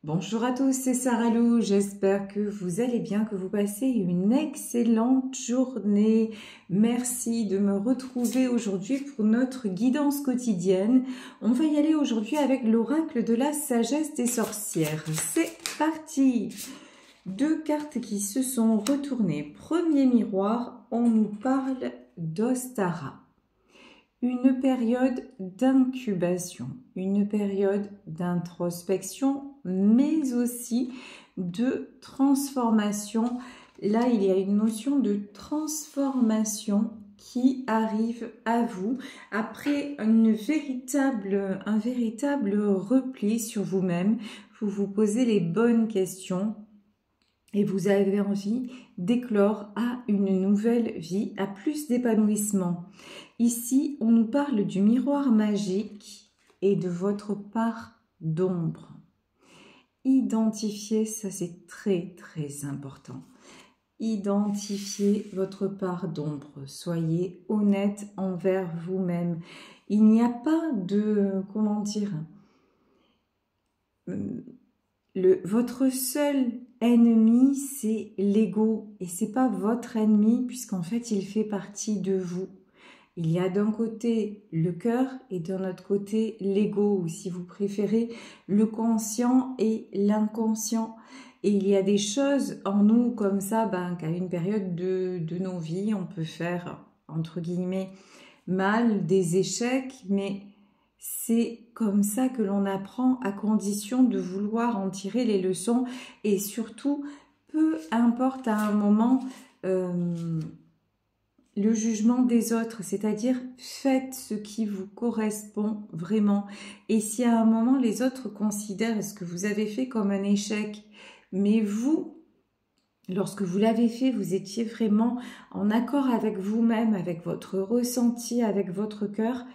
Bonjour à tous, c'est Sarah Lou, j'espère que vous allez bien, que vous passez une excellente journée. Merci de me retrouver aujourd'hui pour notre guidance quotidienne. On va y aller aujourd'hui avec l'oracle de la sagesse des sorcières. C'est parti! Deux cartes qui se sont retournées. Premier miroir, on nous parle d'Ostara. Une période d'incubation, une période d'introspection, mais aussi de transformation. Là, il y a une notion de transformation qui arrive à vous après un véritable repli sur vous-même. Vous vous posez les bonnes questions et vous avez envie d'éclore à une nouvelle vie, à plus d'épanouissement. Ici, on nous parle du miroir magique et de votre part d'ombre. Identifiez, ça c'est très très important. Identifiez votre part d'ombre. Soyez honnête envers vous-même. Il n'y a pas de, comment dire, votre seul ennemi, c'est l'ego. Et c'est pas votre ennemi, puisqu'en fait, il fait partie de vous. Il y a d'un côté le cœur et d'un autre côté l'ego, ou si vous préférez, le conscient et l'inconscient. Et il y a des choses en nous comme ça, qu'à une période de nos vies, on peut faire, entre guillemets, mal, des échecs, mais c'est comme ça que l'on apprend à condition de vouloir en tirer les leçons et surtout, peu importe à un moment le jugement des autres, c'est-à-dire faites ce qui vous correspond vraiment. Et si à un moment les autres considèrent ce que vous avez fait comme un échec, mais vous, lorsque vous l'avez fait, vous étiez vraiment en accord avec vous-même, avec votre ressenti, avec votre cœur,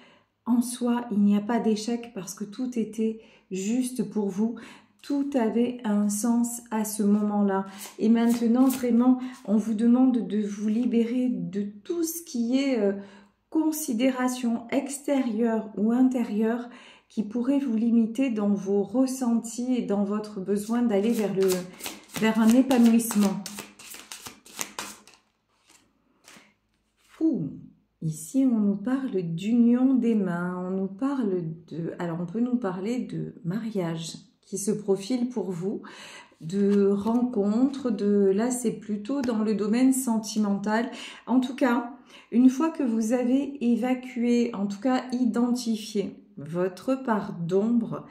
en soi, il n'y a pas d'échec parce que tout était juste pour vous. Tout avait un sens à ce moment-là. Et maintenant, vraiment, on vous demande de vous libérer de tout ce qui est considération extérieure ou intérieure qui pourrait vous limiter dans vos ressentis et dans votre besoin d'aller vers un épanouissement. Ici, on nous parle d'union des mains, on nous parle de... Alors, on peut nous parler de mariage qui se profile pour vous, de rencontres, là, c'est plutôt dans le domaine sentimental. En tout cas, une fois que vous avez évacué, en tout cas identifié votre part d'ombre,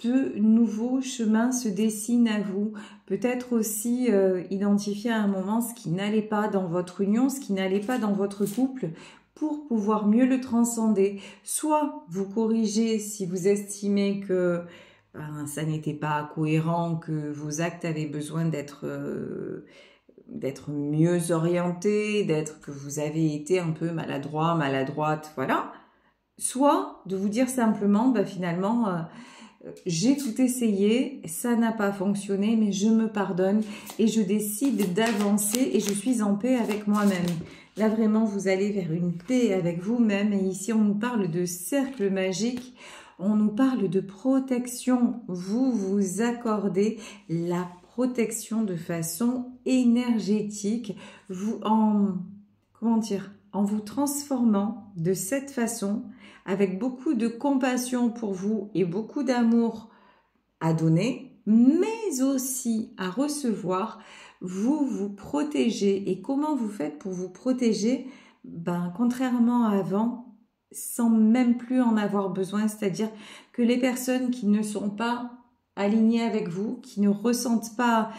de nouveaux chemins se dessinent à vous. Peut-être aussi identifier à un moment ce qui n'allait pas dans votre union, ce qui n'allait pas dans votre couple, pour pouvoir mieux le transcender. Soit vous corrigez si vous estimez que ça n'était pas cohérent, que vos actes avaient besoin d'être mieux orientés, que vous avez été un peu maladroit, maladroite, voilà. Soit de vous dire simplement, finalement... j'ai tout essayé, ça n'a pas fonctionné, mais je me pardonne et je décide d'avancer et je suis en paix avec moi-même. Là, vraiment, vous allez vers une paix avec vous-même. Et ici, on nous parle de cercle magique, on nous parle de protection. Vous vous accordez la protection de façon énergétique, en vous transformant de cette façon, avec beaucoup de compassion pour vous et beaucoup d'amour à donner, mais aussi à recevoir, vous vous protégez. Et comment vous faites pour vous protéger? Contrairement à avant, sans même plus en avoir besoin, c'est-à-dire que les personnes qui ne sont pas alignées avec vous, qui ne ressentent pas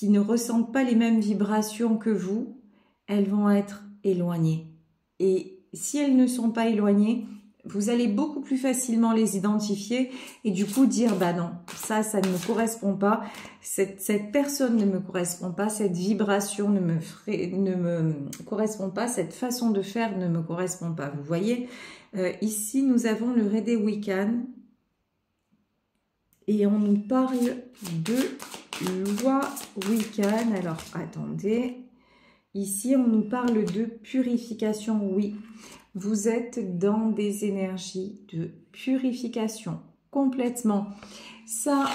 les mêmes vibrations que vous, elles vont être éloignées. Et si elles ne sont pas éloignées, vous allez beaucoup plus facilement les identifier et du coup dire non, ça ne me correspond pas, cette personne ne me correspond pas, cette vibration ne me correspond pas, cette façon de faire ne me correspond pas. Vous voyez, ici nous avons le Rédé Wiccan et on nous parle de loi Wiccan. Alors attendez, ici on nous parle de purification, oui. Vous êtes dans des énergies de purification complètement. Ça,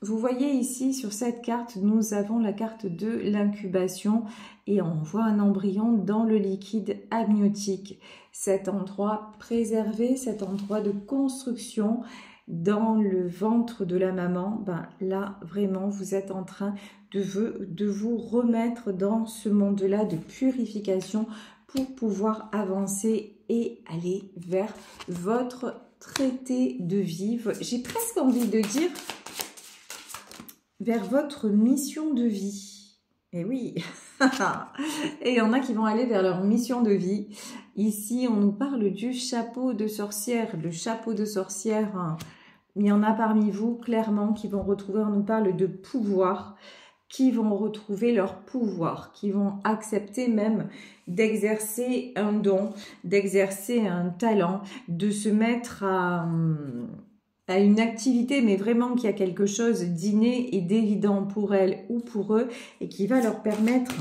vous voyez ici sur cette carte, nous avons la carte de l'incubation et on voit un embryon dans le liquide amniotique. Cet endroit préservé, cet endroit de construction dans le ventre de la maman, ben là vraiment vous êtes en train de vous remettre dans ce monde-là de purification pour pouvoir avancer et aller vers votre traité de vie. J'ai presque envie de dire vers votre mission de vie. Et oui, et il y en a qui vont aller vers leur mission de vie. Ici, on nous parle du chapeau de sorcière. Le chapeau de sorcière, hein, il y en a parmi vous, clairement, qui vont retrouver, on nous parle de pouvoir, qui vont retrouver leur pouvoir, qui vont accepter même d'exercer un don, d'exercer un talent, de se mettre à une activité, mais vraiment qui a quelque chose d'inné et d'évident pour elle ou pour eux, et qui va leur permettre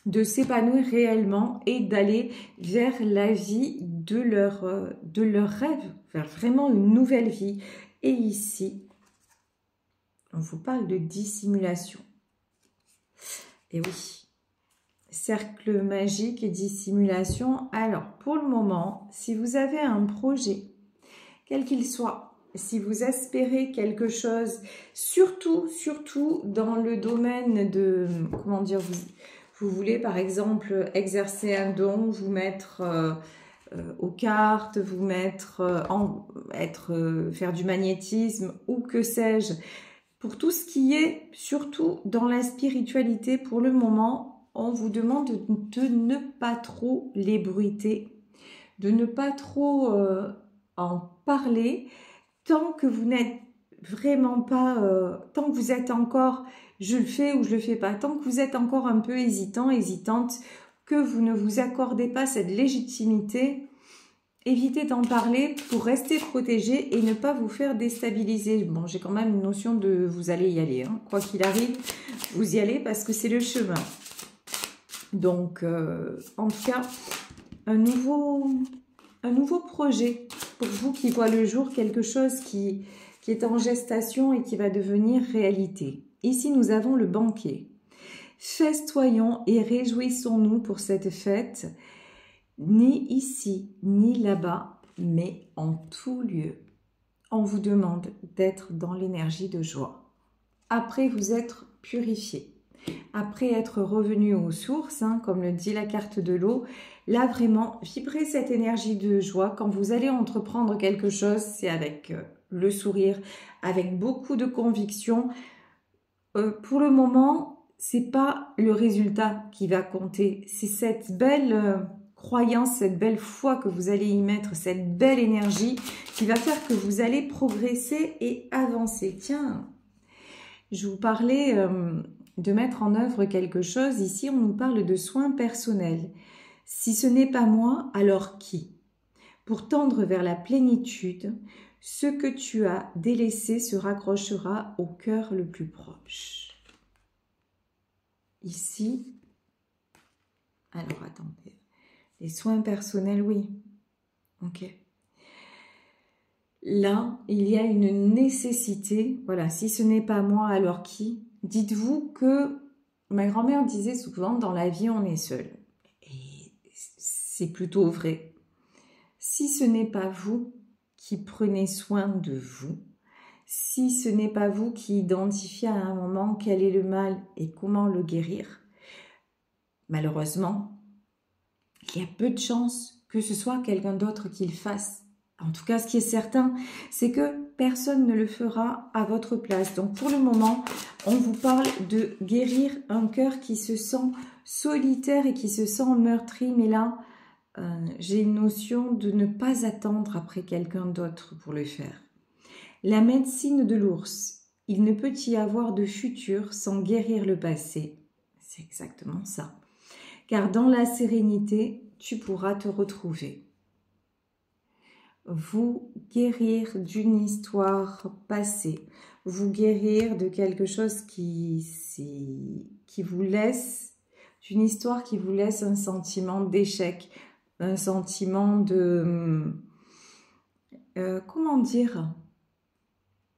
de s'épanouir réellement et d'aller vers la vie de leur rêve, vers vraiment une nouvelle vie. Et ici, on vous parle de dissimulation. Et oui, cercle magique et dissimulation. Alors, pour le moment, si vous avez un projet, quel qu'il soit, si vous espérez quelque chose, surtout dans le domaine de, comment dire, vous voulez par exemple exercer un don, vous mettre aux cartes, vous mettre, faire du magnétisme ou que sais-je, pour tout ce qui est surtout dans la spiritualité, pour le moment, on vous demande de ne pas trop l'ébruiter, de ne pas trop en parler tant que vous n'êtes vraiment pas, tant que vous êtes encore je le fais ou je le fais pas, tant que vous êtes encore un peu hésitant, hésitante, que vous ne vous accordez pas cette légitimité, évitez d'en parler pour rester protégé et ne pas vous faire déstabiliser. Bon, j'ai quand même une notion de vous allez y aller, hein. Quoi qu'il arrive, vous y allez parce que c'est le chemin. Donc, en tout cas, un nouveau projet pour vous qui voit le jour, quelque chose qui est en gestation et qui va devenir réalité. Ici, nous avons le banquet. Festoyons et réjouissons-nous pour cette fête, ni ici, ni là-bas, mais en tout lieu. On vous demande d'être dans l'énergie de joie. Après vous être purifié, après être revenu aux sources, hein, comme le dit la carte de l'eau, là vraiment, vibrez cette énergie de joie. Quand vous allez entreprendre quelque chose, c'est avec le sourire, avec beaucoup de conviction. Pour le moment, c'est pas le résultat qui va compter, c'est cette belle croyance, cette belle foi que vous allez y mettre, cette belle énergie qui va faire que vous allez progresser et avancer. Tiens, je vous parlais de mettre en œuvre quelque chose. Ici, on nous parle de soins personnels. Si ce n'est pas moi, alors qui? Pour tendre vers la plénitude, ce que tu as délaissé se raccrochera au cœur le plus proche. Ici, alors attendez, les soins personnels, oui, ok. Là, il y a une nécessité, voilà, si ce n'est pas moi, alors qui? Dites-vous que ma grand-mère disait souvent, dans la vie, on est seul. Et c'est plutôt vrai. Si ce n'est pas vous qui prenez soin de vous, si ce n'est pas vous qui identifiez à un moment quel est le mal et comment le guérir, malheureusement, il y a peu de chances que ce soit quelqu'un d'autre qui le fasse. En tout cas, ce qui est certain, c'est que personne ne le fera à votre place. Donc, pour le moment, on vous parle de guérir un cœur qui se sent solitaire et qui se sent meurtri. Mais là, j'ai une notion de ne pas attendre après quelqu'un d'autre pour le faire. La médecine de l'ours, il ne peut y avoir de futur sans guérir le passé. C'est exactement ça. Car dans la sérénité, tu pourras te retrouver. Vous guérir d'une histoire passée, vous guérir de quelque chose qui vous laisse, d'une histoire qui vous laisse un sentiment d'échec, un sentiment de, comment dire,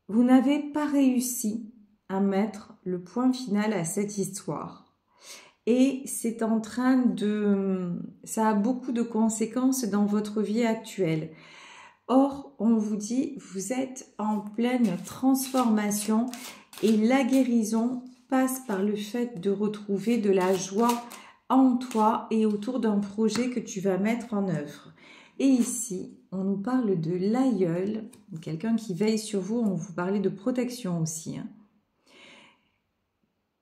vous n'avez pas réussi à mettre le point final à cette histoire. Et c'est en train de... ça a beaucoup de conséquences dans votre vie actuelle. Or, on vous dit, vous êtes en pleine transformation et la guérison passe par le fait de retrouver de la joie en toi et autour d'un projet que tu vas mettre en œuvre. Et ici, on nous parle de l'aïeul, quelqu'un qui veille sur vous, on vous parlait de protection aussi.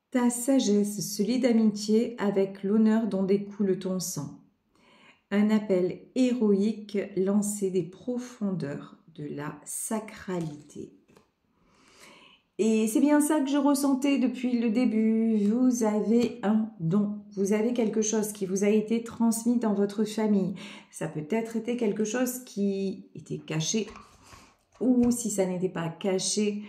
Ta sagesse se lie d'amitié avec l'honneur dont découle ton sang. Un appel héroïque lancé des profondeurs de la sacralité. Et c'est bien ça que je ressentais depuis le début. Vous avez un don. Vous avez quelque chose qui vous a été transmis dans votre famille. Ça peut être été quelque chose qui était caché. Ou si ça n'était pas caché,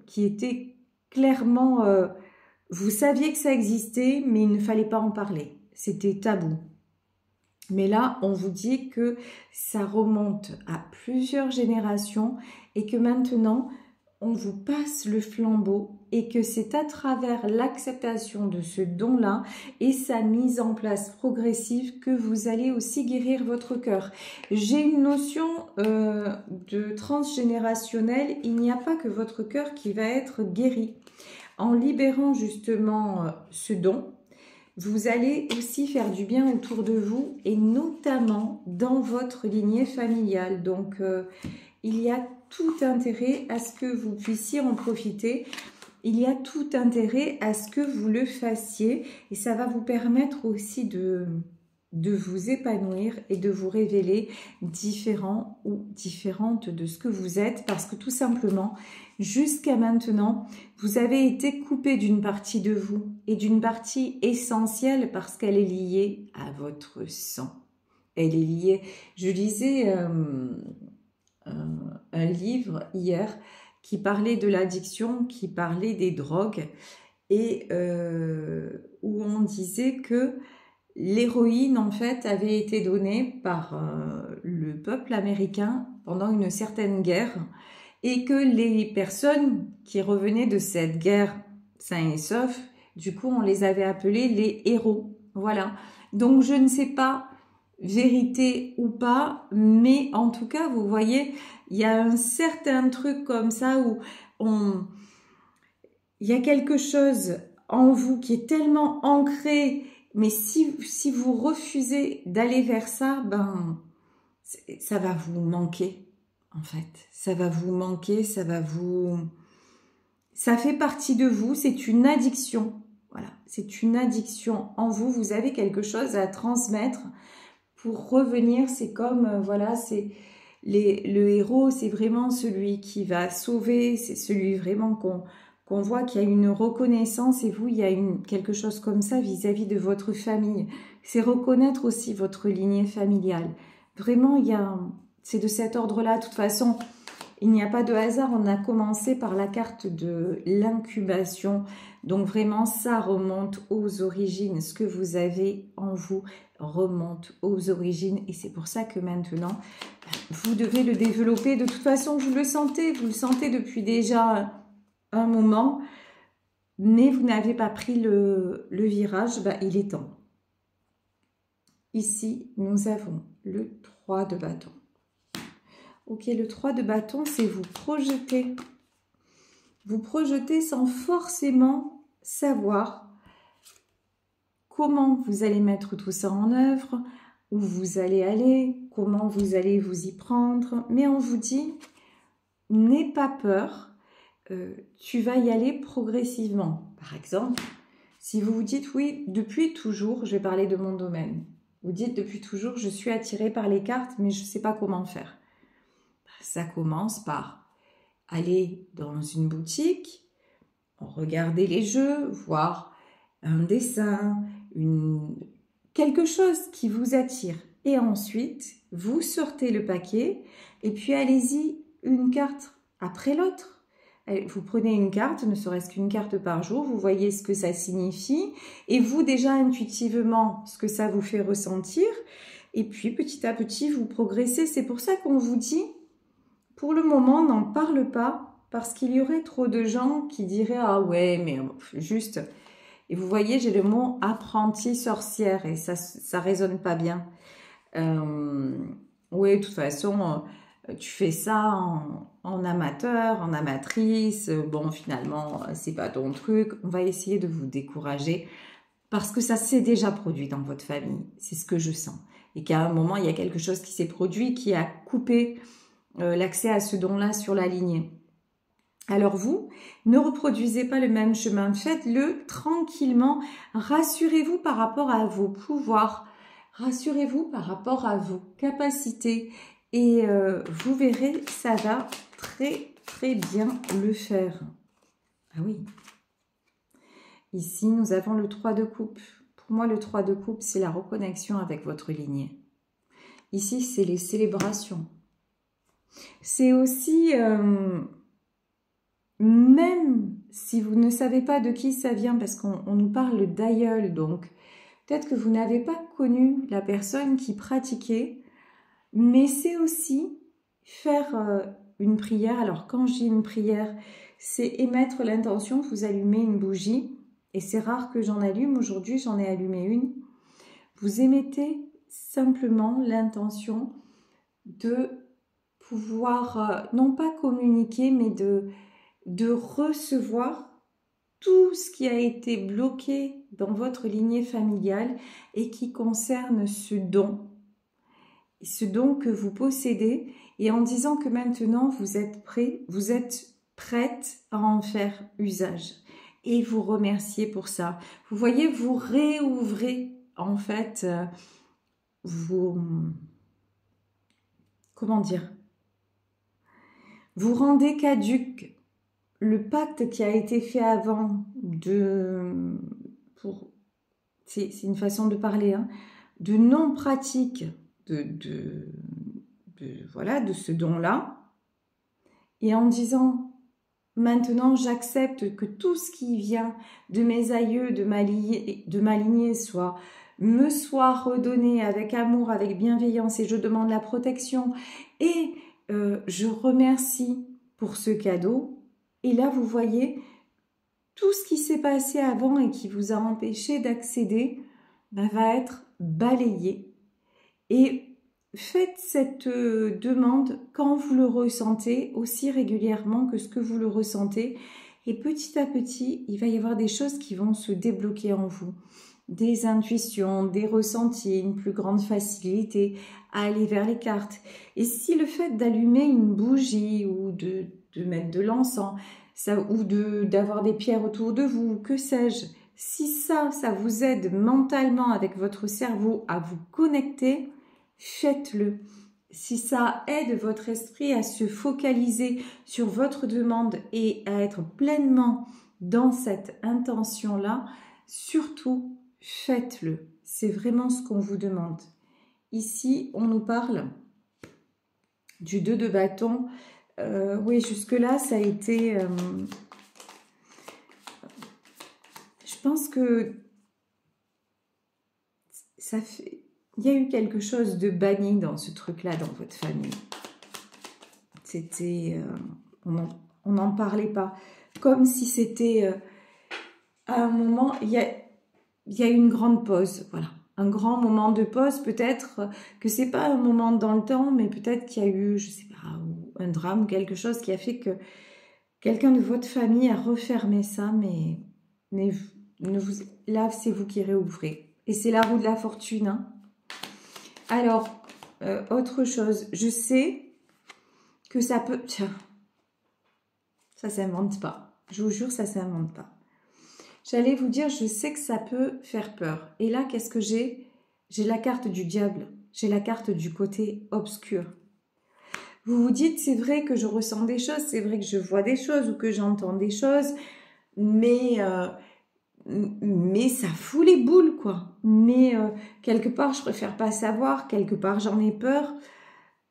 qui était clairement... vous saviez que ça existait, mais il ne fallait pas en parler. C'était tabou. Mais là, on vous dit que ça remonte à plusieurs générations et que maintenant, on vous passe le flambeau et que c'est à travers l'acceptation de ce don-là et sa mise en place progressive que vous allez aussi guérir votre cœur. J'ai une notion de transgénérationnel. Il n'y a pas que votre cœur qui va être guéri. En libérant justement ce don, vous allez aussi faire du bien autour de vous et notamment dans votre lignée familiale. Donc, il y a tout intérêt à ce que vous puissiez en profiter. Il y a tout intérêt à ce que vous le fassiez et ça va vous permettre aussi de vous épanouir et de vous révéler différent ou différente de ce que vous êtes parce que tout simplement, jusqu'à maintenant, vous avez été coupé d'une partie de vous et d'une partie essentielle parce qu'elle est liée à votre sang. Elle est liée, je lisais un livre hier qui parlait de l'addiction, qui parlait des drogues et où on disait que l'héroïne, en fait, avait été donnée par le peuple américain pendant une certaine guerre et que les personnes qui revenaient de cette guerre sains et saufs, du coup, on les avait appelés les héros. Voilà. Donc, je ne sais pas, vérité ou pas, mais en tout cas, vous voyez, il y a un certain truc comme ça où il y a quelque chose en vous qui est tellement ancré. Mais si vous refusez d'aller vers ça, ben, ça va vous manquer, en fait. Ça va vous manquer, ça fait partie de vous, c'est une addiction. Voilà, c'est une addiction en vous. Vous avez quelque chose à transmettre pour revenir. C'est comme, voilà, c'est le héros, c'est vraiment celui qui va sauver, c'est celui vraiment qu'on voit qu'il y a une reconnaissance et vous, il y a quelque chose comme ça vis-à-vis de votre famille. C'est reconnaître aussi votre lignée familiale. Vraiment, c'est de cet ordre-là. De toute façon, il n'y a pas de hasard. On a commencé par la carte de l'incubation. Donc vraiment, ça remonte aux origines. Ce que vous avez en vous remonte aux origines. Et c'est pour ça que maintenant, vous devez le développer. De toute façon, vous le sentez depuis déjà un moment, mais vous n'avez pas pris le virage, ben, il est temps. Ici, nous avons le 3 de bâton. Ok, le 3 de bâton, c'est vous projeter. Vous projeter sans forcément savoir comment vous allez mettre tout ça en œuvre, où vous allez aller, comment vous allez vous y prendre. Mais on vous dit, n'aie pas peur. Tu vas y aller progressivement. Par exemple, si vous vous dites, oui, depuis toujours, je vais parler de mon domaine. Vous dites, depuis toujours, je suis attirée par les cartes, mais je ne sais pas comment faire. Ça commence par aller dans une boutique, regarder les jeux, voir un dessin, quelque chose qui vous attire. Et ensuite, vous sortez le paquet et puis allez-y une carte après l'autre. Vous prenez une carte, ne serait-ce qu'une carte par jour, vous voyez ce que ça signifie et vous déjà intuitivement ce que ça vous fait ressentir et puis petit à petit vous progressez. C'est pour ça qu'on vous dit, pour le moment, n'en parle pas parce qu'il y aurait trop de gens qui diraient « Ah ouais, mais juste… » Et vous voyez, j'ai le mot « apprentie sorcière » et ça résonne pas bien. Oui, de toute façon, tu fais ça en amateur, en amatrice. Bon, finalement, c'est pas ton truc. On va essayer de vous décourager parce que ça s'est déjà produit dans votre famille. C'est ce que je sens. Et qu'à un moment, il y a quelque chose qui s'est produit qui a coupé l'accès à ce don-là sur la lignée. Alors vous, ne reproduisez pas le même chemin. Faites-le tranquillement. Rassurez-vous par rapport à vos pouvoirs. Rassurez-vous par rapport à vos capacités. Et vous verrez, ça va très très bien le faire. Ah oui. Ici, nous avons le 3 de coupe. Pour moi, le 3 de coupe, c'est la reconnexion avec votre lignée. Ici, c'est les célébrations. C'est aussi, même si vous ne savez pas de qui ça vient, parce qu'on nous parle d'aïeul, donc peut-être que vous n'avez pas connu la personne qui pratiquait, mais c'est aussi faire une prière. Alors, quand je dis une prière, c'est émettre l'intention, vous allumez une bougie, et c'est rare que j'en allume. Aujourd'hui, j'en ai allumé une. Vous émettez simplement l'intention de pouvoir, non pas communiquer, mais de recevoir tout ce qui a été bloqué dans votre lignée familiale et qui concerne ce don que vous possédez, et en disant que maintenant vous êtes prêt, vous êtes prête à en faire usage. Et vous remerciez pour ça. Vous voyez, vous réouvrez en fait comment dire, vous rendez caduque le pacte qui a été fait avant c'est une façon de parler, hein, de non-pratique voilà, de ce don-là, et en disant maintenant j'accepte que tout ce qui vient de mes aïeux, de ma lignée me soit redonné avec amour, avec bienveillance, et je demande la protection et je remercie pour ce cadeau. Et là vous voyez tout ce qui s'est passé avant et qui vous a empêché d'accéder va être balayé. Et faites cette demande quand vous le ressentez, aussi régulièrement que ce que vous le ressentez. Et petit à petit, il va y avoir des choses qui vont se débloquer en vous. Des intuitions, des ressentis, une plus grande facilité à aller vers les cartes. Et si le fait d'allumer une bougie ou de mettre de l'encens, ou d'avoir des pierres autour de vous, que sais-je, si ça vous aide mentalement avec votre cerveau à vous connecter, faites-le. Si ça aide votre esprit à se focaliser sur votre demande et à être pleinement dans cette intention-là, surtout faites-le. C'est vraiment ce qu'on vous demande. Ici, on nous parle du 2 de bâton. Oui, jusque-là, ça a été… je pense que ça fait… Il y a eu quelque chose de banni dans ce truc-là, dans votre famille. C'était… on n'en parlait pas. Comme si c'était… à un moment, il y a eu une grande pause. Voilà. Un grand moment de pause. Peut-être que c'est pas un moment dans le temps, mais peut-être qu'il y a eu, je sais pas, un drame ou quelque chose qui a fait que quelqu'un de votre famille a refermé ça, mais là, c'est vous qui réouvrez. Et c'est la roue de la fortune, hein. Alors, autre chose, je sais que ça peut… Tiens, ça s'invente pas. Je vous jure, ça s'invente pas. J'allais vous dire, je sais que ça peut faire peur. Et là, qu'est-ce que j'ai? J'ai la carte du diable. J'ai la carte du côté obscur. Vous vous dites, c'est vrai que je ressens des choses, c'est vrai que je vois des choses ou que j'entends des choses, mais ça fout les boules, quoi. Mais quelque part, je préfère pas savoir, quelque part, j'en ai peur,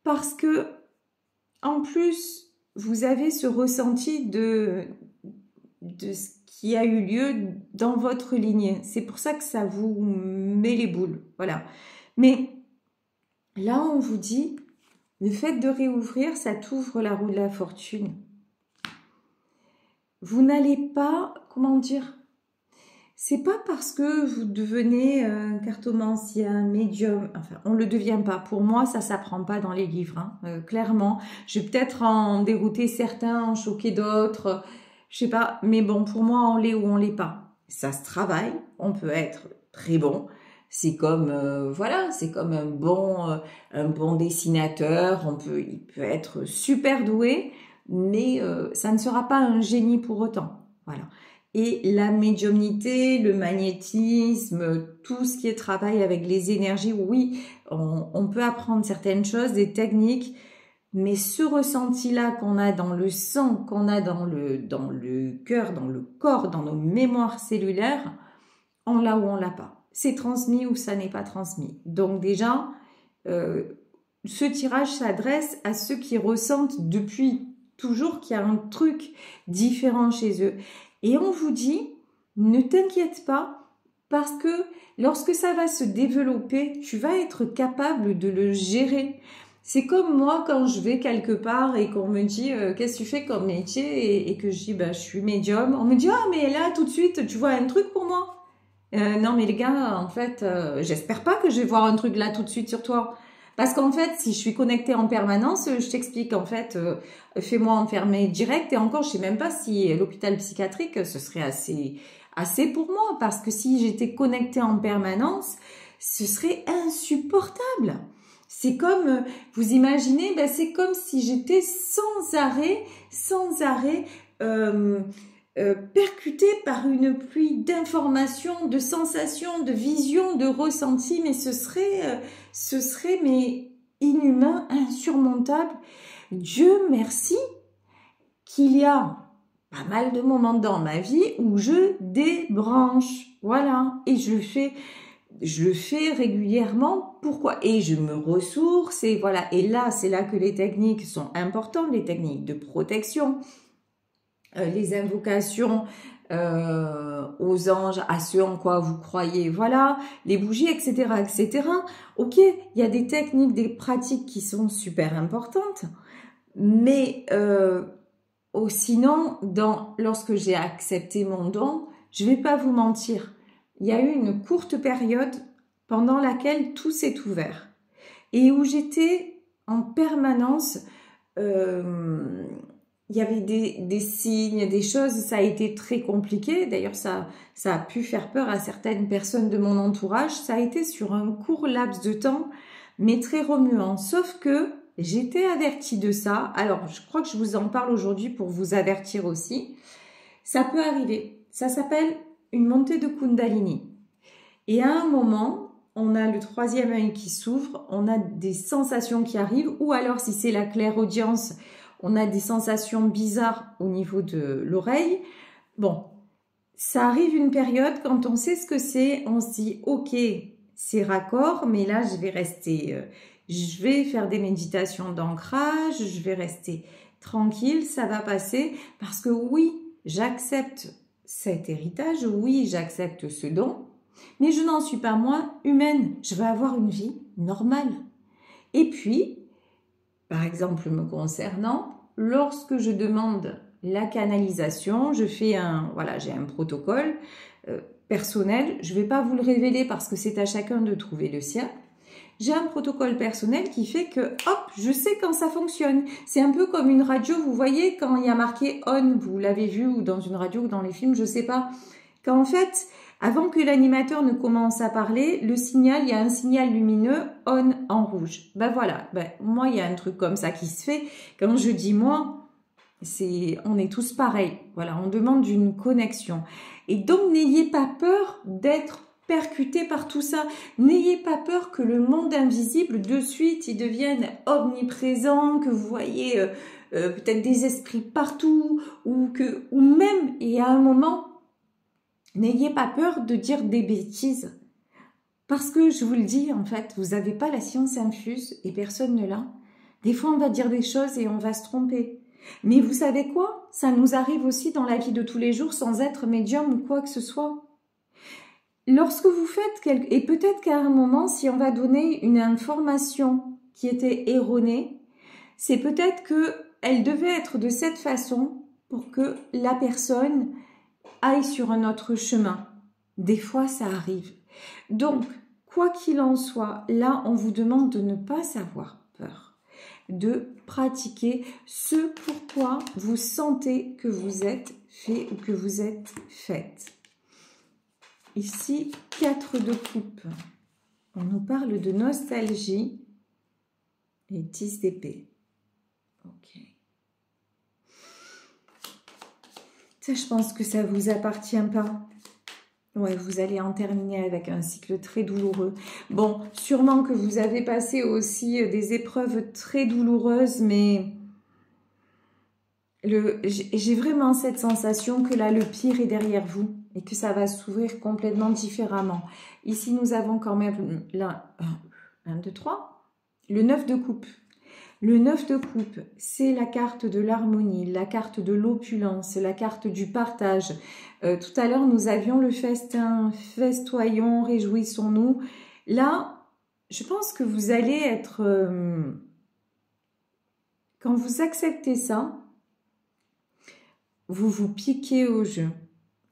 parce que, en plus, vous avez ce ressenti de ce qui a eu lieu dans votre lignée. C'est pour ça que ça vous met les boules, voilà. Mais là, on vous dit, Le fait de réouvrir, ça t'ouvre la roue de la fortune. Vous n'allez pas, comment dire, c'est pas parce que vous devenez cartomancien, médium, enfin, on le devient pas. Pour moi, ça s'apprend pas dans les livres, hein, clairement. Je vais peut-être en dérouter certains, en choquer d'autres, je sais pas. Mais bon, pour moi, on l'est ou on l'est pas. Ça se travaille, on peut être très bon. C'est comme, voilà, c'est comme un bon dessinateur. Il peut être super doué, mais ça ne sera pas un génie pour autant. Voilà. Et la médiumnité, le magnétisme, tout ce qui est travail avec les énergies, oui, on peut apprendre certaines choses, des techniques, mais ce ressenti-là qu'on a dans le sang, qu'on a dans le cœur, dans le corps, dans nos mémoires cellulaires, on l'a ou on l'a pas. C'est transmis ou ça n'est pas transmis. Donc déjà, ce tirage s'adresse à ceux qui ressentent depuis toujours qu'il y a un truc différent chez eux. Et on vous dit, ne t'inquiète pas, parce que lorsque ça va se développer, tu vas être capable de le gérer. C'est comme moi quand je vais quelque part et qu'on me dit qu'est-ce que tu fais comme métier et que je dis bah, je suis médium. On me dit ah mais là tout de suite tu vois un truc pour moi. Non mais les gars en fait j'espère pas que je vais voir un truc là tout de suite sur toi. Parce qu'en fait, si je suis connectée en permanence, je t'explique, en fait, fais-moi enfermer direct. Et encore, je sais même pas si l'hôpital psychiatrique, ce serait assez pour moi. Parce que si j'étais connectée en permanence, ce serait insupportable. C'est comme, vous imaginez, ben c'est comme si j'étais sans arrêt, percutée par une pluie d'informations, de sensations, de visions, de ressentis, mais ce serait mais inhumain, insurmontable. Dieu merci qu'il y a pas mal de moments dans ma vie où je débranche, voilà, et je le fais régulièrement. Pourquoi? Et je me ressource, et voilà, et là, c'est là que les techniques sont importantes, les techniques de protection, les invocations aux anges, à ceux en quoi vous croyez, voilà, les bougies, etc., etc. Ok, il y a des techniques, des pratiques qui sont super importantes, mais sinon, lorsque j'ai accepté mon don, je vais pas vous mentir, il y a eu une courte période pendant laquelle tout s'est ouvert et où j'étais en permanence il y avait des signes, des choses, ça a été très compliqué. D'ailleurs, ça a pu faire peur à certaines personnes de mon entourage. Ça a été sur un court laps de temps, mais très remuant. Sauf que j'étais avertie de ça. Alors, je crois que je vous en parle aujourd'hui pour vous avertir aussi. Ça peut arriver. Ça s'appelle une montée de Kundalini. Et à un moment, on a le troisième œil qui s'ouvre, on a des sensations qui arrivent, ou alors si c'est la clairaudience, on a des sensations bizarres au niveau de l'oreille. Bon, ça arrive une période, quand on sait ce que c'est, on se dit, ok, c'est raccord, mais là, je vais faire des méditations d'ancrage, je vais rester tranquille, ça va passer, parce que oui, j'accepte cet héritage, oui, j'accepte ce don, mais je n'en suis pas moins humaine, je vais avoir une vie normale. Et puis, par exemple, me concernant, lorsque je demande la canalisation, j'ai un protocole personnel. Je ne vais pas vous le révéler parce que c'est à chacun de trouver le sien. J'ai un protocole personnel qui fait que, hop, je sais quand ça fonctionne. C'est un peu comme une radio, vous voyez, quand il y a marqué on, vous l'avez vu, ou dans une radio ou dans les films, je ne sais pas. Quand en fait, avant que l'animateur ne commence à parler, il y a un signal lumineux on en rouge. Ben voilà, moi il y a un truc comme ça qui se fait. Quand je dis moi, on est tous pareils. Voilà, on demande une connexion. Et donc n'ayez pas peur d'être percuté par tout ça. N'ayez pas peur que le monde invisible de suite il devienne omniprésent, que vous voyez peut-être des esprits partout, ou même, et à un moment, n'ayez pas peur de dire des bêtises. Parce que je vous le dis, en fait, vous n'avez pas la science infuse et personne ne l'a. Des fois, on va dire des choses et on va se tromper. Mais vous savez quoi? Ça nous arrive aussi dans la vie de tous les jours sans être médium ou quoi que ce soit. Lorsque vous faites et peut-être qu'à un moment, si on va donner une information qui était erronée, c'est peut-être qu'elle devait être de cette façon pour que la personne aille sur un autre chemin. Des fois, ça arrive. Donc, quoi qu'il en soit, là, on vous demande de ne pas avoir peur, de pratiquer ce pourquoi vous sentez que vous êtes fait ou que vous êtes faite. Ici, 4 de coupe. On nous parle de nostalgie et 10 d'épée. Ok. Ça, je pense que ça ne vous appartient pas. Ouais, vous allez en terminer avec un cycle très douloureux. Bon, sûrement que vous avez passé aussi des épreuves très douloureuses, mais j'ai vraiment cette sensation que là, le pire est derrière vous et que ça va s'ouvrir complètement différemment. Ici, nous avons quand même là, 1, 2, 3, le 9 de coupe. Le 9 de coupe, c'est la carte de l'harmonie, la carte de l'opulence, la carte du partage. Tout à l'heure, nous avions le festin, festoyons, réjouissons-nous. Là, je pense que vous allez être... quand vous acceptez ça, vous vous piquez au jeu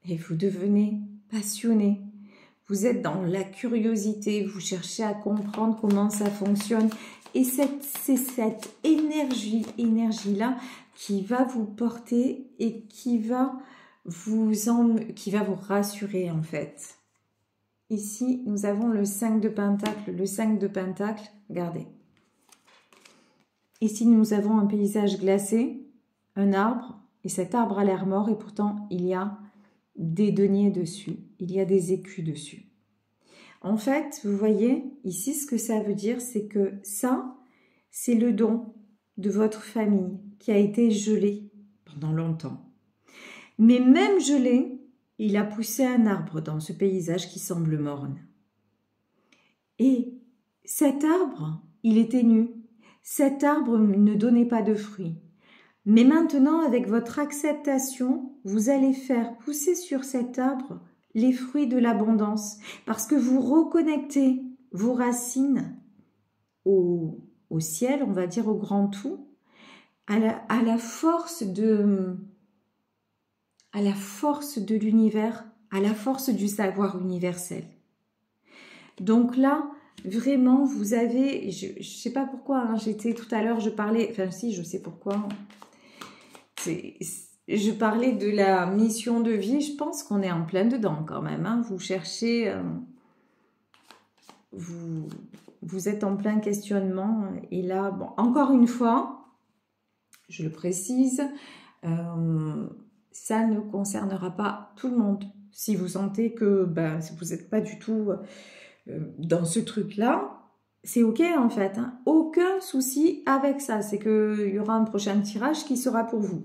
et vous devenez passionné. Vous êtes dans la curiosité, vous cherchez à comprendre comment ça fonctionne. Et c'est cette énergie-là qui va vous porter et qui va vous rassurer en fait. Ici, nous avons le 5 de Pentacle. Le 5 de Pentacle, regardez. Ici, nous avons un paysage glacé, un arbre, et cet arbre a l'air mort et pourtant, il y a des deniers dessus, il y a des écus dessus. En fait, vous voyez, ici, ce que ça veut dire, c'est que ça, c'est le don de votre famille qui a été gelé pendant longtemps. Mais même gelé, il a poussé un arbre dans ce paysage qui semble morne. Et cet arbre, il était nu. Cet arbre ne donnait pas de fruits. Mais maintenant, avec votre acceptation, vous allez faire pousser sur cet arbre les fruits de l'abondance, parce que vous reconnectez vos racines au ciel, on va dire au grand tout, à la force de l'univers, à la force du savoir universel. Donc là, vraiment, vous avez, je sais pas pourquoi, hein, j'étais tout à l'heure, je parlais, enfin si, je sais pourquoi, je parlais de la mission de vie, je pense qu'on est en plein dedans quand même. Hein. Vous cherchez, vous êtes en plein questionnement. Et là, bon, encore une fois, je le précise, ça ne concernera pas tout le monde. Si vous sentez que si vous n'êtes pas du tout dans ce truc-là, c'est ok en fait. Hein. Aucun souci avec ça. C'est qu'il y aura un prochain tirage qui sera pour vous.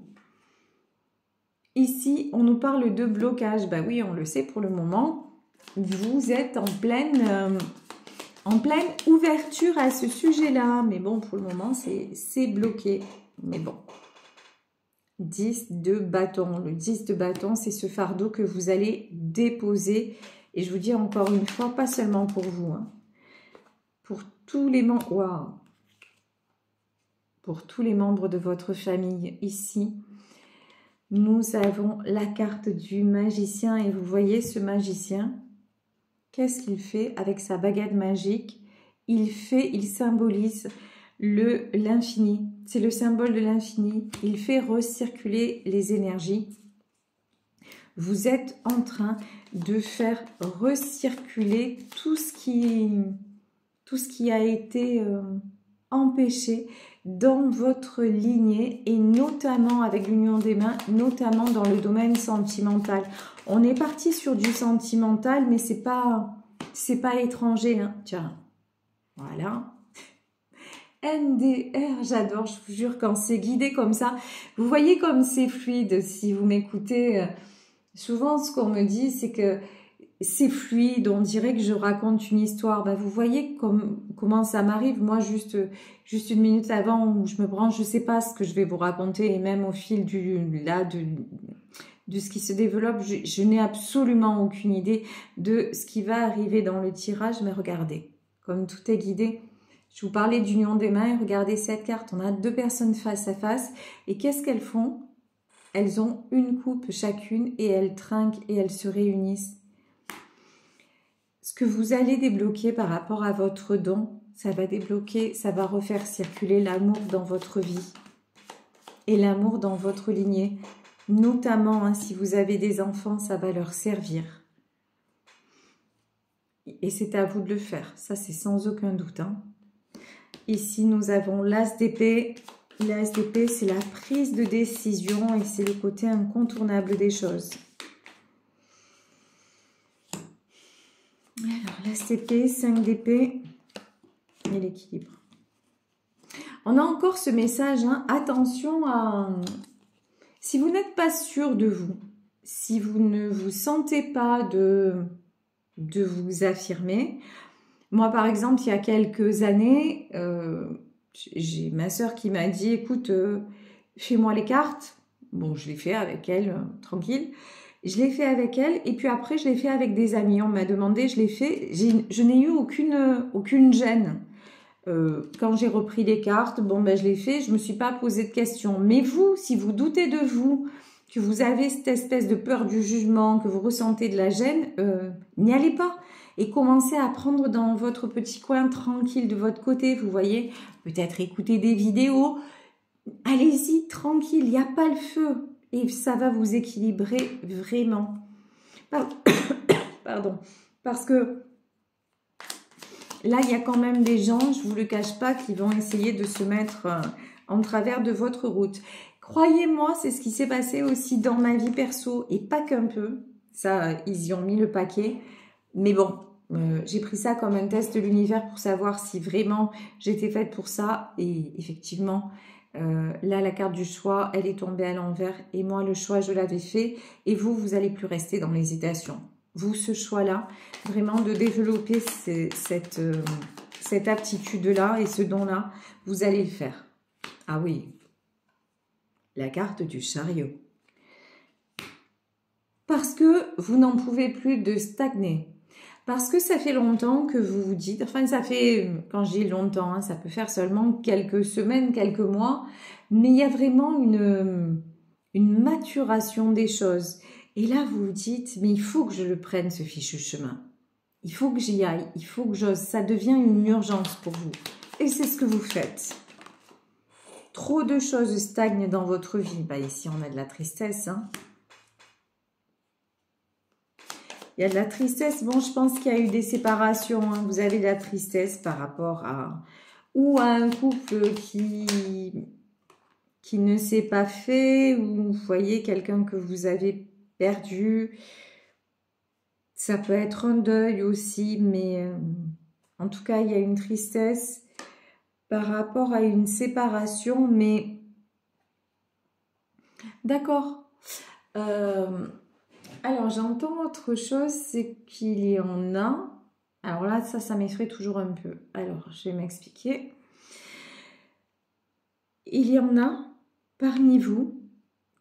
Ici, on nous parle de blocage. Ben oui, on le sait pour le moment. Vous êtes en pleine ouverture à ce sujet-là. Mais bon, pour le moment, c'est bloqué. Mais bon. 10 de bâton. Le 10 de bâton, c'est ce fardeau que vous allez déposer. Et je vous dis encore une fois, pas seulement pour vous. Hein. Pour tous les membres... Waouh! Pour tous les membres de votre famille ici. Nous avons la carte du magicien et vous voyez ce magicien, qu'est-ce qu'il fait avec sa baguette magique? Il symbolise l'infini, c'est le symbole de l'infini, il fait recirculer les énergies. Vous êtes en train de faire recirculer tout ce qui a été empêché dans votre lignée et notamment avec l'union des mains, notamment dans le domaine sentimental. On est parti sur du sentimental, mais c'est pas étranger. Hein. Tiens, voilà. NDR, j'adore, je vous jure, quand c'est guidé comme ça. Vous voyez comme c'est fluide si vous m'écoutez. Souvent, ce qu'on me dit, c'est que c'est fluide, on dirait que je raconte une histoire. Ben, vous voyez comment ça m'arrive. Moi, juste une minute avant où je me branche, je ne sais pas ce que je vais vous raconter. Et même au fil de ce qui se développe, je n'ai absolument aucune idée de ce qui va arriver dans le tirage. Mais regardez, comme tout est guidé. Je vous parlais d'union des mains. Regardez cette carte. On a deux personnes face à face. Et qu'est-ce qu'elles font? Elles ont une coupe chacune et elles trinquent et elles se réunissent. Ce que vous allez débloquer par rapport à votre don, ça va débloquer, ça va refaire circuler l'amour dans votre vie et l'amour dans votre lignée. Notamment, hein, si vous avez des enfants, ça va leur servir. Et c'est à vous de le faire. Ça, c'est sans aucun doute. Hein. Ici, nous avons l'as d'épée. L'as d'épée, c'est la prise de décision et c'est le côté incontournable des choses. Alors, l'as d'épée, 5 d'épée et l'équilibre. On a encore ce message, hein, attention à... Si vous n'êtes pas sûr de vous, si vous ne vous sentez pas de vous affirmer, moi par exemple, il y a quelques années, j'ai ma soeur qui m'a dit, écoute, fais-moi les cartes. Bon, je l'ai fait avec elle, tranquille. Je l'ai fait avec elle et puis après, je l'ai fait avec des amis. On m'a demandé, je l'ai fait. Je n'ai eu aucune gêne. Quand j'ai repris les cartes, bon, ben, je l'ai fait. Je ne me suis pas posé de questions. Mais vous, si vous doutez de vous, que vous avez cette espèce de peur du jugement, que vous ressentez de la gêne, n'y allez pas. Et commencez à prendre dans votre petit coin tranquille de votre côté. Vous voyez, peut-être écouter des vidéos. Allez-y, tranquille, il n'y a pas le feu. Et ça va vous équilibrer vraiment. Pardon. Parce que là, il y a quand même des gens, je ne vous le cache pas, qui vont essayer de se mettre en travers de votre route. Croyez-moi, c'est ce qui s'est passé aussi dans ma vie perso, et pas qu'un peu. Ça, ils y ont mis le paquet. Mais bon, j'ai pris ça comme un test de l'univers pour savoir si vraiment j'étais faite pour ça. Et effectivement, là, la carte du choix, elle est tombée à l'envers. Et moi, le choix, je l'avais fait. Et vous, vous n'allez plus rester dans l'hésitation. Vous, ce choix-là, vraiment de développer cette aptitude-là et ce don-là, vous allez le faire. Ah oui, la carte du chariot. Parce que vous n'en pouvez plus de stagner. Parce que ça fait longtemps que vous vous dites, enfin ça fait, quand je dis longtemps, hein, ça peut faire seulement quelques semaines, quelques mois, mais il y a vraiment une maturation des choses. Et là, vous vous dites, mais il faut que je le prenne, ce fichu chemin. Il faut que j'y aille, il faut que j'ose. Ça devient une urgence pour vous. Et c'est ce que vous faites. Trop de choses stagnent dans votre vie. Bah, ici, on a de la tristesse. Hein. Il y a de la tristesse. Bon, je pense qu'il y a eu des séparations. Hein. Vous avez de la tristesse par rapport à... Ou à un couple qui ne s'est pas fait. Ou vous voyez quelqu'un que vous avez perdu. Ça peut être un deuil aussi. Mais en tout cas, il y a une tristesse par rapport à une séparation. Mais d'accord. Alors, j'entends autre chose, c'est qu'il y en a... Alors là, ça m'effraie toujours un peu. Alors, je vais m'expliquer. Il y en a parmi vous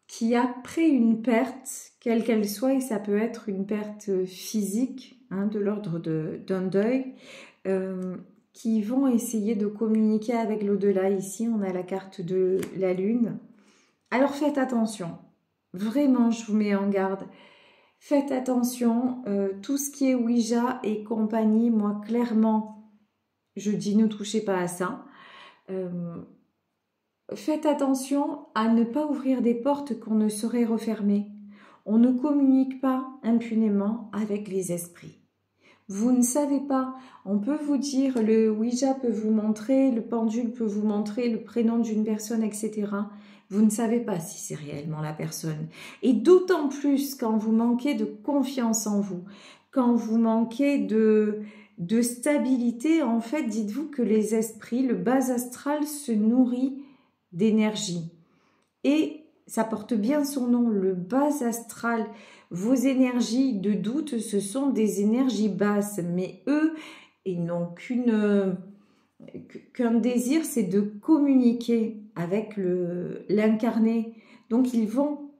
qui, après une perte, quelle qu'elle soit, et ça peut être une perte physique, hein, de l'ordre d'un deuil, qui vont essayer de communiquer avec l'au-delà. Ici, on a la carte de la lune. Alors, faites attention. Vraiment, je vous mets en garde. Faites attention, tout ce qui est Ouija et compagnie, moi clairement, je dis ne touchez pas à ça. Faites attention à ne pas ouvrir des portes qu'on ne saurait refermer. On ne communique pas impunément avec les esprits. Vous ne savez pas, on peut vous dire, le Ouija peut vous montrer, le pendule peut vous montrer le prénom d'une personne, etc. Vous ne savez pas si c'est réellement la personne. Et d'autant plus quand vous manquez de confiance en vous, quand vous manquez de stabilité, en fait, dites-vous que les esprits, le bas astral se nourrit d'énergie. Et ça porte bien son nom, le bas astral. Vos énergies de doute, ce sont des énergies basses. Mais eux, ils n'ont qu'un désir, c'est de communiquer avec l'incarné. Donc, ils vont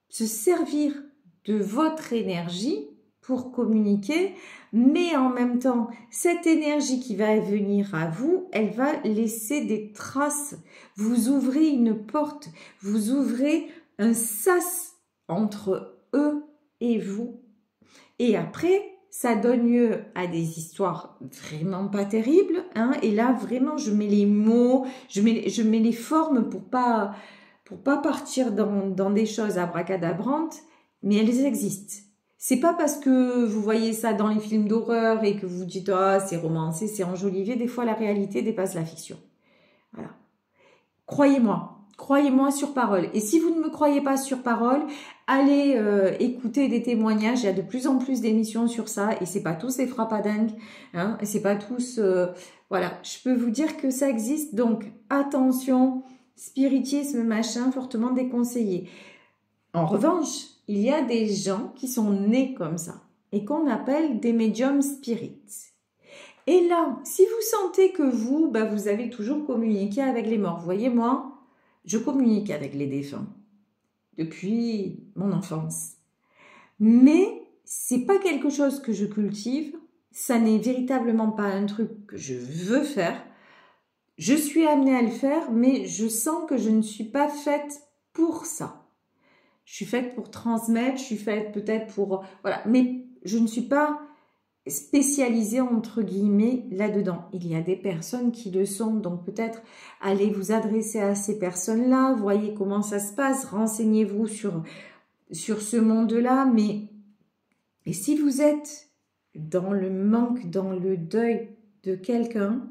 se servir de votre énergie pour communiquer, mais en même temps, cette énergie qui va venir à vous, elle va laisser des traces. Vous ouvrez une porte, vous ouvrez un sas entre eux et vous. Et après, ça donne lieu à des histoires vraiment pas terribles, hein. Et là, vraiment, je mets les mots, je mets les formes pour pas partir dans des choses abracadabrantes, mais elles existent. C'est pas parce que vous voyez ça dans les films d'horreur et que vous dites « Ah, c'est romancé, c'est enjolivé ». Des fois, la réalité dépasse la fiction. Voilà. Croyez-moi sur parole. Et si vous ne me croyez pas sur parole, allez écouter des témoignages. Il y a de plus en plus d'émissions sur ça. Et c'est pas tous des frappadingues. Hein, et c'est pas tous... voilà, je peux vous dire que ça existe. Donc, attention, spiritisme, machin, fortement déconseillé. En revanche, il y a des gens qui sont nés comme ça et qu'on appelle des médiums spirites. Et là, si vous sentez que vous avez toujours communiqué avec les morts, voyez, moi, je communique avec les défunts depuis mon enfance. Mais c'est pas quelque chose que je cultive, ça n'est véritablement pas un truc que je veux faire. Je suis amenée à le faire, mais je sens que je ne suis pas faite pour ça. Je suis faite pour transmettre, je suis faite peut-être pour... Voilà, mais je ne suis pas spécialisée entre guillemets là-dedans. Il y a des personnes qui le sont, donc peut-être allez vous adresser à ces personnes-là, voyez comment ça se passe, renseignez-vous sur ce monde-là, mais et si vous êtes dans le manque, dans le deuil de quelqu'un,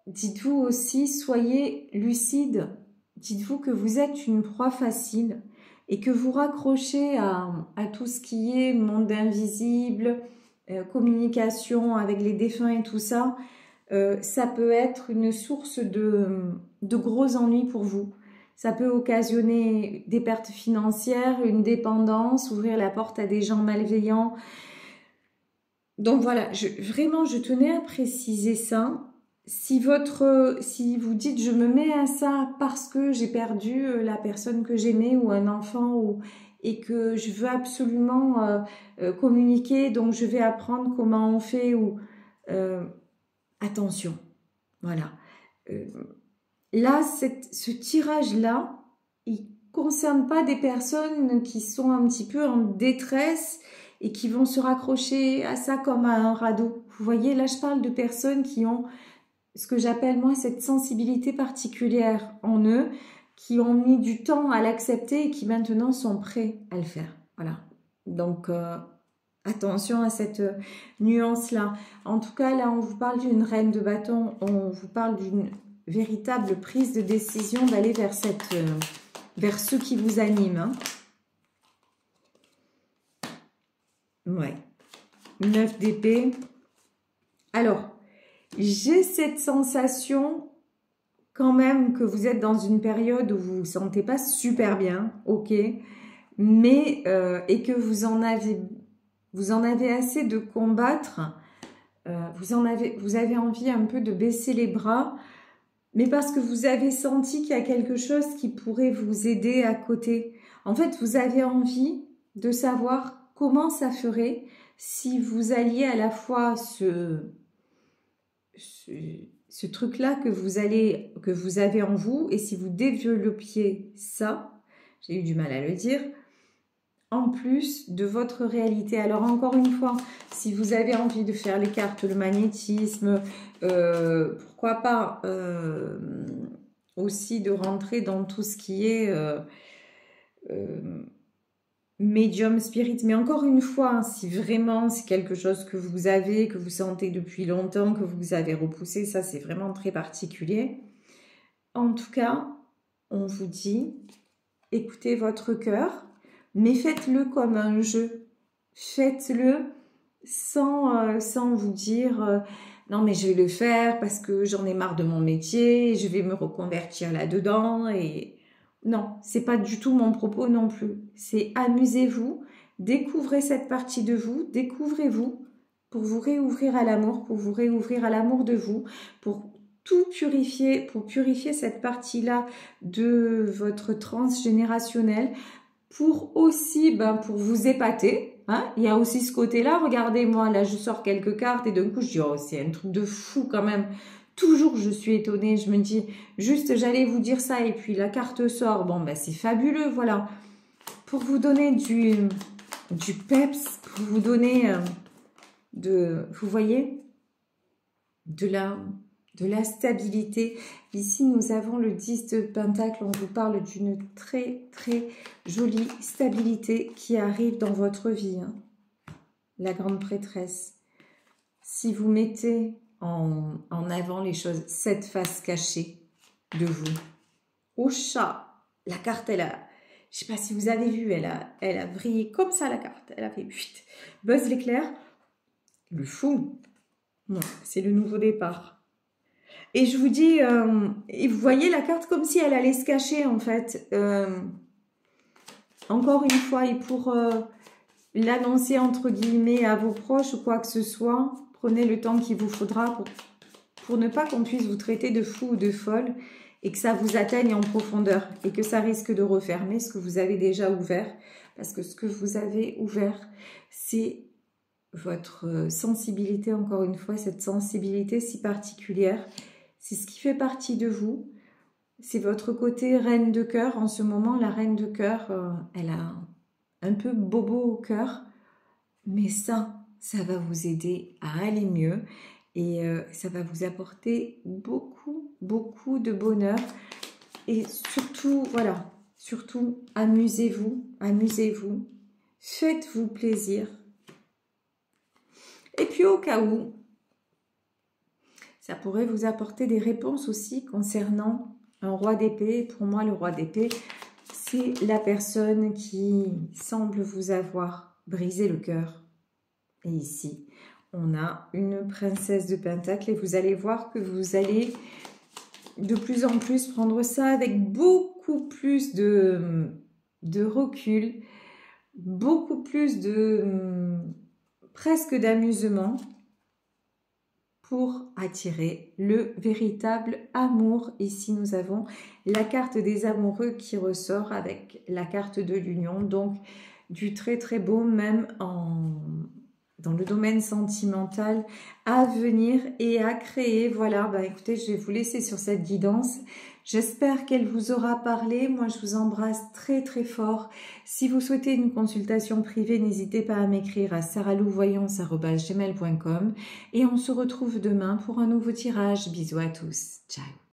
dites-vous aussi, soyez lucide, dites-vous que vous êtes une proie facile et que vous raccrochez à tout ce qui est monde invisible, communication avec les défunts et tout ça, ça peut être une source de gros ennuis pour vous. Ça peut occasionner des pertes financières, une dépendance, ouvrir la porte à des gens malveillants. Donc voilà, vraiment, je tenais à préciser ça. Si vous dites je me mets à ça parce que j'ai perdu la personne que j'aimais ou un enfant et que je veux absolument communiquer, donc je vais apprendre comment on fait attention, voilà. Là, ce tirage-là, il concerne pas des personnes qui sont un petit peu en détresse et qui vont se raccrocher à ça comme à un radeau. Vous voyez, là, je parle de personnes qui ont ce que j'appelle moi cette sensibilité particulière en eux, qui ont mis du temps à l'accepter et qui maintenant sont prêts à le faire. Voilà. Donc, attention à cette nuance-là. En tout cas, là, on vous parle d'une reine de bâton, on vous parle d'une véritable prise de décision d'aller vers vers ceux qui vous animent. Hein. Ouais. 9 d'épée. Alors, j'ai cette sensation quand même que vous êtes dans une période où vous vous sentez pas super bien, ok, mais et que vous en avez assez de combattre, vous avez envie un peu de baisser les bras, mais parce que vous avez senti qu'il y a quelque chose qui pourrait vous aider à côté. En fait, vous avez envie de savoir comment ça ferait si vous alliez à la fois ce truc-là que vous avez en vous, et si vous développiez ça, j'ai eu du mal à le dire, en plus de votre réalité. Alors encore une fois, si vous avez envie de faire les cartes, le magnétisme, pourquoi pas aussi de rentrer dans tout ce qui est médium spirit, mais encore une fois, si vraiment c'est quelque chose que vous avez, que vous sentez depuis longtemps, que vous avez repoussé, ça c'est vraiment très particulier. En tout cas, on vous dit, écoutez votre cœur, mais faites-le comme un jeu. Faites-le sans vous dire non mais je vais le faire parce que j'en ai marre de mon métier, je vais me reconvertir là-dedans et... Non, c'est pas du tout mon propos non plus. C'est amusez-vous, découvrez cette partie de vous, découvrez-vous pour vous réouvrir à l'amour, pour vous réouvrir à l'amour de vous, pour tout purifier, pour purifier cette partie-là de votre transgénérationnel, pour aussi, pour vous épater. Hein. Il y a aussi ce côté-là. Regardez, moi, là, je sors quelques cartes et d'un coup, je dis, oh, c'est un truc de fou quand même. Toujours, je suis étonnée. Je me dis, juste, j'allais vous dire ça et puis la carte sort. Bon, c'est fabuleux, voilà. Pour vous donner du peps, pour vous donner vous voyez, de la stabilité. Ici, nous avons le 10 de Pentacle. On vous parle d'une très, très jolie stabilité qui arrive dans votre vie. Hein. La grande prêtresse. Si vous mettez en avant les choses, cette face cachée de vous. Au chat, la carte, elle a... Je ne sais pas si vous avez vu, elle a brillé comme ça, la carte. Elle a fait puit. Buzz l'éclair. Le fou. Non, c'est le nouveau départ. Et je vous dis, et vous voyez la carte comme si elle allait se cacher en fait. Encore une fois, et pour l'annoncer entre guillemets à vos proches ou quoi que ce soit, prenez le temps qu'il vous faudra pour ne pas qu'on puisse vous traiter de fou ou de folle et que ça vous atteigne en profondeur et que ça risque de refermer ce que vous avez déjà ouvert. Parce que ce que vous avez ouvert, c'est votre sensibilité, encore une fois, cette sensibilité si particulière. C'est ce qui fait partie de vous. C'est votre côté reine de cœur. En ce moment, la reine de cœur, elle a un peu bobo au cœur. Mais ça va vous aider à aller mieux. Et ça va vous apporter beaucoup, beaucoup de bonheur. Et surtout, voilà, surtout, amusez-vous, amusez-vous. Faites-vous plaisir. Et puis au cas où, ça pourrait vous apporter des réponses aussi concernant un roi d'épée. Pour moi, le roi d'épée, c'est la personne qui semble vous avoir brisé le cœur. Et ici, on a une princesse de Pentacle et vous allez voir que vous allez de plus en plus prendre ça avec beaucoup plus de recul, beaucoup plus presque d'amusement pour attirer le véritable amour. Ici, nous avons la carte des amoureux qui ressort avec la carte de l'union. Donc, du très très beau, même dans le domaine sentimental, à venir et à créer. Voilà, écoutez, je vais vous laisser sur cette guidance. J'espère qu'elle vous aura parlé. Moi, je vous embrasse très très fort. Si vous souhaitez une consultation privée, n'hésitez pas à m'écrire à saralouvoyance@gmail.com et on se retrouve demain pour un nouveau tirage. Bisous à tous. Ciao.